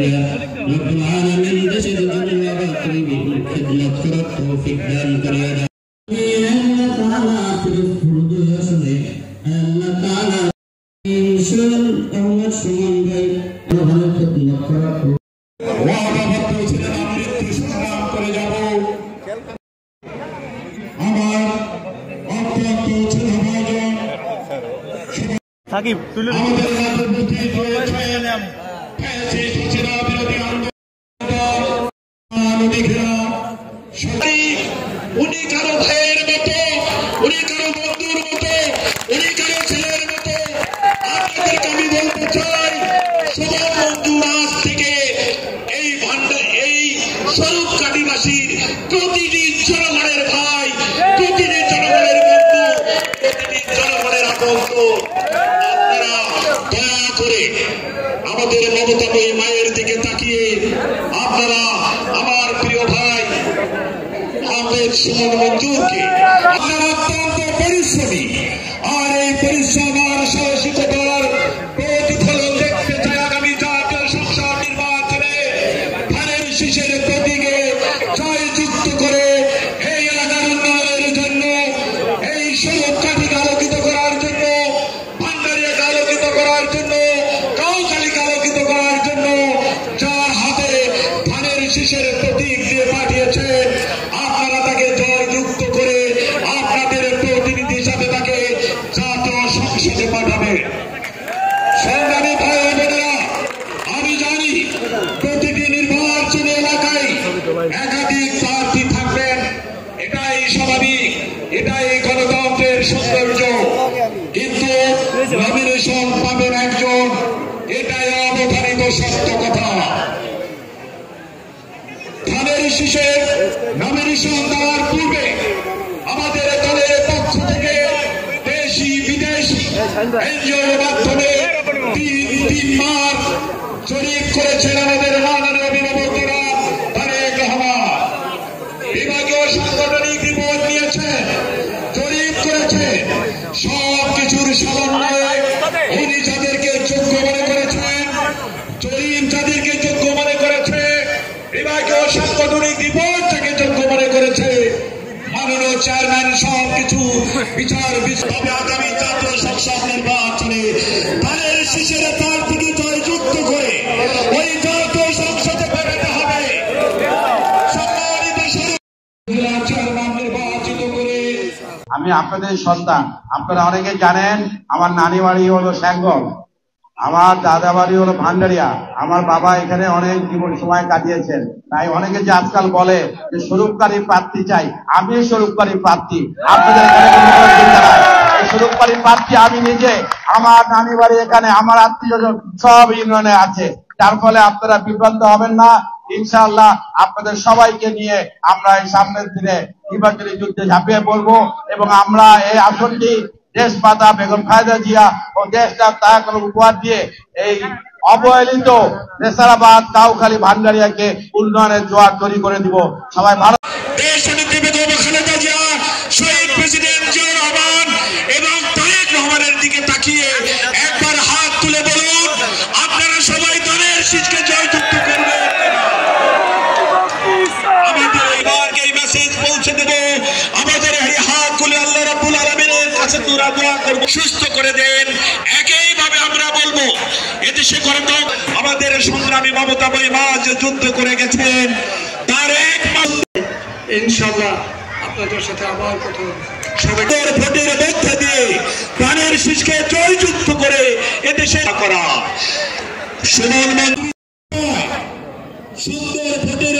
ভান্ডারিয়া রব্বুল আলামিন দেশের জন্য আবাদ করিবেন খিদমত করার তৌফিক দান করিয়া দেন আল্লাহ তাআলা ফুরদু আসলে আল্লাহ তাআলা ইনশাল আহমদ সুমন ভাই ভালো খিদমত করার ওয়াদাবদ্ধ ছিলেন আমৃত্যু সংগ্রাম করে যাব আমার অত্যন্ত ছেলে ভাইজন সাকিব তুলে আমাদের রাজনীতি করেছেন ফ্যাসিস্ট চিরা বিরোধী উনি কারো ভাইয়ের মতো উনি কারো বন্ধুর মতো উনি কারো ছেলের মতো আপনাদেরকে আমি বলতে চাই সুমন বন্ধু আজ থেকে এই স্বরূপ কাটিবাসীর প্রতিটি জনগণের ভাই প্রতিটি জনগণের বন্ধু প্রতিটি জনগণের আপন্ত আপনারা দয়া করে আমাদের মমতাময়ী মায়ের দিকে তাকিয়ে আপনারা আমার প্রিয় ভাই আহমেদ সুমন মঞ্জুরকে আপনারা অত্যন্ত পরিশ্রমী আর এই পরিশ্রম আর সাহসিকতার প্রতিফলন দেখতে চাই আগামী জাতীয় সংসদ নির্বাচনে ধানের শীষের প্রতীকে জয়যুক্ত করে এই এলাকার উন্নয়নের জন্য এই স্বরূপ কাঠিকে আলোকিত করার জন্য ভান্ডারিয়াকে আলোকিত করার জন্য কাউখালীকে আলোকিত করার জন্য যার হাতে ধানের শীষের প্রতীক দিয়ে পাঠিয়েছেন আপনারা তাকে জয়যুক্ত করে আপনাদের প্রতিনিধি হিসাবে তাকে জাতীয় সংসদে পাঠাবে সংগ্রামী ভাই বোনেরা আমি জানি প্রতিটি নির্বাচনী এলাকায় একাধিক প্রার্থী থাকবেন এটাই স্বাভাবিক এটাই গণতন্ত্রের সৌন্দর্য কিন্তু নমিনেশন পাবেন একজন এটাই অবধারিত সত্য কথা ধানের শীষে নমিনেশন দেওয়ার পূর্বে আমাদের দলের পক্ষ থেকে দেশি বিদেশি এনজিওর মাধ্যমে তিনবার জরিপ করেছেন আমাদের মাননীয় অভিভাবকেরা তারেক রহমান বিভাগীয় সাংগঠনিক রিপোর্ট নিয়েছেন জরিপ করেছেন সব কিছুর সমন্বয়ে উনি যাদেরকে যোগ্য মনে করেছেন জরিপ যাদেরকে যোগ্য মনে করেছে বিভাগীয় সাংগঠনিক রিপোর্ট থেকে যোগ্য মনে করেছে মাননীয় চেয়ারম্যান সব কিছু বিচার তবে আগামী জাতীয় সংসদ নির্বাচনে ধানের শীষের প্রার্থীকে জয়যুক্ত করে ওই জাতীয় সংসদে পাঠাতে হবে সম্মানিত চেয়ারম্যান নির্বাচিত করে আমি আপনাদের সন্তান আপনারা অনেকে জানেন আমার নানি বাড়ি হলো শ্যাঙ্গল আমার দাদা বাড়ি হলো ভান্ডারিয়া আমার বাবা এখানে অনেক জীবন সময় কাটিয়েছেন তাই অনেকে যে আজকাল বলে যে স্বরূপকারী প্রার্থী চাই আমি স্বরূপকারী প্রার্থী আপনাদের এখানে স্বরূপকারী প্রার্থী আমি নিজে আমার নানি বাড়ি এখানে আমার আত্মীয় সব ইউনিয়নে আছে যার ফলে আপনারা বিভ্রান্ত হবেন না ইনশাআল্লাহ আপনাদের সবাইকে নিয়ে আমরা এই সামনের দিনে নির্বাচনী যুদ্ধে ঝাঁপিয়ে পড়বো এবং আমরা এই আসনটি দেশ মাতা বেগম খালেদা জিয়া ও দেশটা তাকে উপহার দিয়ে এই অবহেলিত নেসারাবাদ কাউখালী ভান্ডারিয়াকে উন্নয়নের জোয়ার তৈরি করে দিব সবাই ভালো দেশনেত্রী বেগম খালেদা জিয়া শহীদ প্রেসিডেন্ট জিয়াউর রহমান এবং তারেক রহমানের দিকে তাকিয়ে একবার হাত তুলে বলুন আপনারা সবাই ধানের শীষকে জয়যুক্ত করবেন আমাদের এবারকে এই মেসেজ পৌঁছে দেব আমাদের এই হাত তুলে আল্লাহ রাব্বুল আলামিনের কাছে দোয়া করব সুস্থ করে দেন একইভাবে আমরা বলবো এদেশে গণতন্ত্র আমাদের সংগ্রামী মমতাময়ী মা যে যুদ্ধ করে গেছেন তার এক ইনশাআল্লাহ আপনাদের সাথে আবার কথা হবে সবাই ভোটের মধ্যে দিয়ে ধানের শীষকে জয়যুক্ত করে এদেশে করা সুমন সুন্দর ভোটের